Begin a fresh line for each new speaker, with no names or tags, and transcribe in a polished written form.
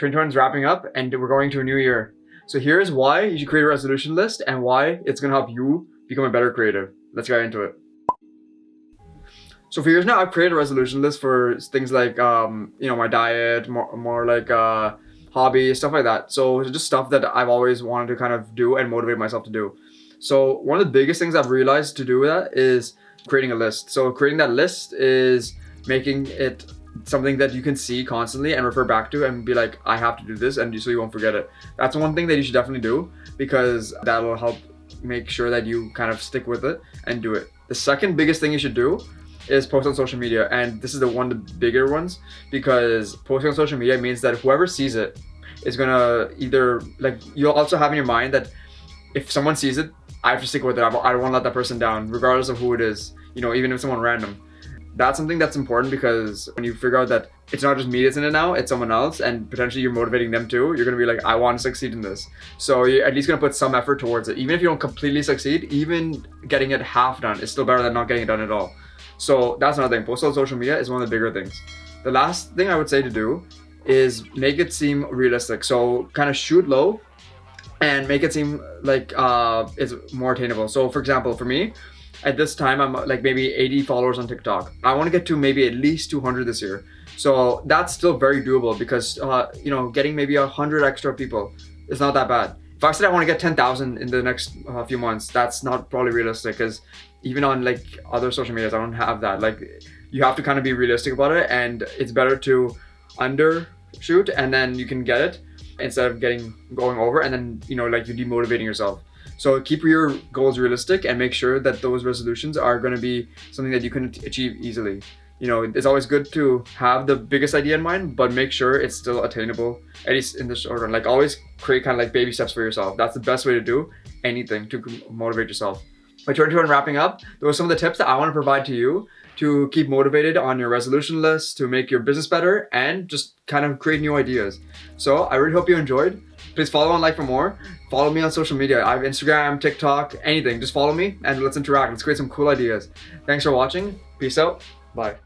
2021 is wrapping up and we're going to a new year. So here's why you should create a resolution list and why it's going to help you become a better creative. Let's get into it. So for years now, I've created a resolution list for things like, my diet, more like hobbies, stuff like that. So it's just stuff that I've always wanted to kind of do and motivate myself to do. So one of the biggest things I've realized to do with that is creating a list. So creating that list is making it something that you can see constantly and refer back to and be like, I have to do this, and so you won't forget it. That's one thing that you should definitely do, because that'll help make sure that you kind of stick with it and do it. The second biggest thing you should do is post on social media, and this is one of the bigger ones, because posting on social media means that whoever sees it is gonna either, like, you'll also have in your mind that if someone sees it, I have to stick with it. I don't want to let that person down, regardless of who it is, even if it's someone random. That's something that's important, because when you figure out that it's not just me that's in it now, it's someone else, and potentially you're motivating them too, you're gonna be like, I want to succeed in this. So you're at least gonna put some effort towards it. Even if you don't completely succeed, even getting it half done is still better than not getting it done at all. So that's another thing. Post on social media is one of the bigger things. The last thing I would say to do is make it seem realistic. So kind of shoot low and make it seem like it's more attainable. So for example, for me, at this time, I'm like maybe 80 followers on TikTok. I want to get to maybe at least 200 this year. So that's still very doable, because getting maybe 100 extra people is not that bad. If I said I want to get 10,000 in the next few months, that's not probably realistic, because even on like other social medias, I don't have that. Like, you have to kind of be realistic about it, and it's better to undershoot and then you can get it, instead of going over and then you're demotivating yourself. So keep your goals realistic and make sure that those resolutions are going to be something that you can achieve easily. It's always good to have the biggest idea in mind, but make sure it's still attainable, at least in the short run. Like, always create kind of like baby steps for yourself. That's the best way to do anything to motivate yourself. By 2021 wrapping up, those are some of the tips that I want to provide to you to keep motivated on your resolution list, to make your business better, and just kind of create new ideas. So I really hope you enjoyed. Please follow and like for more. Follow me on social media. I have Instagram, TikTok, anything. Just follow me and let's interact. Let's create some cool ideas. Thanks for watching. Peace out. Bye.